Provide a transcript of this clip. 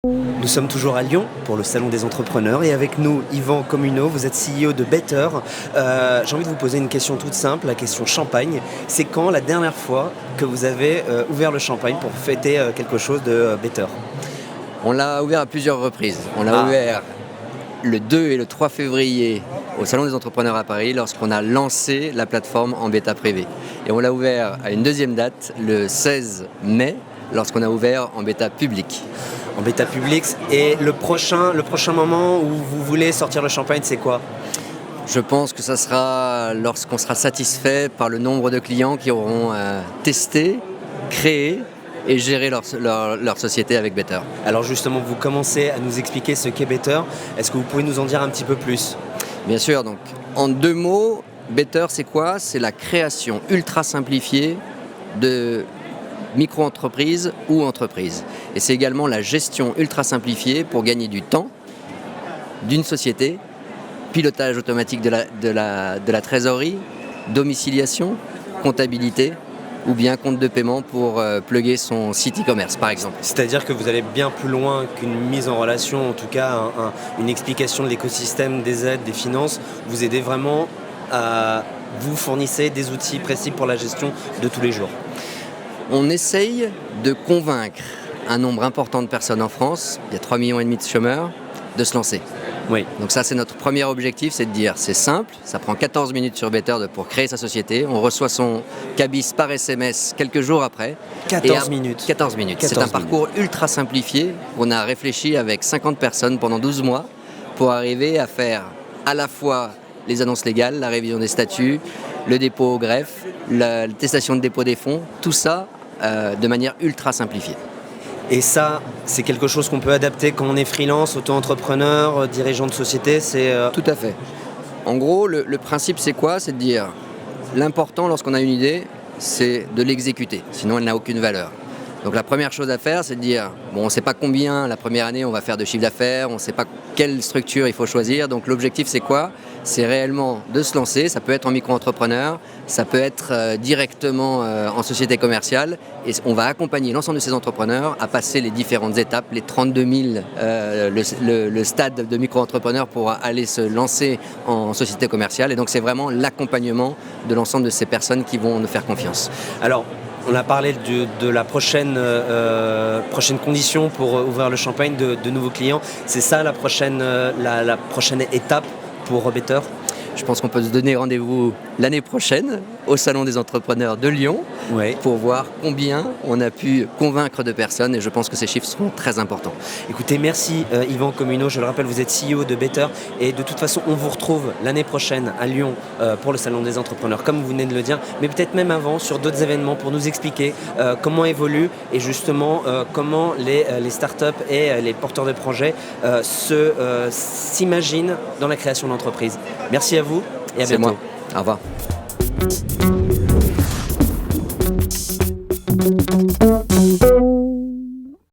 Nous sommes toujours à Lyon pour le Salon des Entrepreneurs et avec nous Yvan Communot, vous êtes CEO de Better. J'ai envie de vous poser une question toute simple, la question champagne. C'est quand la dernière fois que vous avez ouvert le champagne pour fêter quelque chose de Better? On l'a ouvert à plusieurs reprises. On l'a ouvert le 2 et le 3 février au Salon des Entrepreneurs à Paris lorsqu'on a lancé la plateforme en bêta privée. Et on l'a ouvert à une deuxième date, le 16 mai, lorsqu'on a ouvert en bêta publique. En bêta publique. Et le prochain moment où vous voulez sortir le champagne, c'est quoi? Je pense que ça sera lorsqu'on sera satisfait par le nombre de clients qui auront testé, créé et géré leur société avec Better. Alors justement, vous commencez à nous expliquer ce qu'est Better. Est-ce que vous pouvez nous en dire un petit peu plus? Bien sûr, donc en 2 mots, Better c'est quoi? C'est la création ultra simplifiée de micro-entreprise ou entreprise. Et c'est également la gestion ultra simplifiée pour gagner du temps d'une société, pilotage automatique de la trésorerie, domiciliation, comptabilité ou bien compte de paiement pour plugger son site e-commerce par exemple. C'est-à-dire que vous allez bien plus loin qu'une mise en relation, en tout cas une explication de l'écosystème, des aides, des finances. Vous aidez vraiment à vous fournissez des outils précis pour la gestion de tous les jours. On essaye de convaincre un nombre important de personnes en France, il y a 3,5 millions de chômeurs, de se lancer. Oui. Donc ça c'est notre premier objectif, c'est de dire c'est simple, ça prend 14 minutes sur Better pour créer sa société, on reçoit son cabis par SMS quelques jours après. 14 minutes. 14 minutes. C'est un parcours ultra simplifié, on a réfléchi avec 50 personnes pendant 12 mois pour arriver à faire à la fois les annonces légales, la révision des statuts, le dépôt au greffe, l'attestation de dépôt des fonds, tout ça de manière ultra simplifiée. Et ça, c'est quelque chose qu'on peut adapter quand on est freelance, auto-entrepreneur, dirigeant de société, Tout à fait. En gros, le principe c'est quoi? C'est de dire, l'important lorsqu'on a une idée, c'est de l'exécuter, sinon elle n'a aucune valeur. Donc la première chose à faire, c'est de dire, bon, on ne sait pas combien la première année on va faire de chiffre d'affaires, on ne sait pas quelle structure il faut choisir, donc l'objectif c'est quoi? C'est réellement de se lancer, ça peut être en micro-entrepreneur, ça peut être directement en société commerciale, et on va accompagner l'ensemble de ces entrepreneurs à passer les différentes étapes, les 32 000, le stade de micro-entrepreneur pour aller se lancer en société commerciale, et donc c'est vraiment l'accompagnement de l'ensemble de ces personnes qui vont nous faire confiance. Alors, on a parlé de la prochaine condition pour ouvrir le champagne de nouveaux clients. C'est ça la prochaine étape pour Better? Je pense qu'on peut se donner rendez-vous l'année prochaine au Salon des Entrepreneurs de Lyon pour voir combien on a pu convaincre de personnes et je pense que ces chiffres seront très importants. Écoutez, merci Yvan Communot, je le rappelle, vous êtes CEO de Better et de toute façon on vous retrouve l'année prochaine à Lyon pour le Salon des Entrepreneurs, comme vous venez de le dire, mais peut-être même avant sur d'autres événements pour nous expliquer comment évolue et justement comment les startups et les porteurs de projets s'imaginent dans la création d'entreprises. Merci à vous et à bientôt. C'est moi. Au revoir.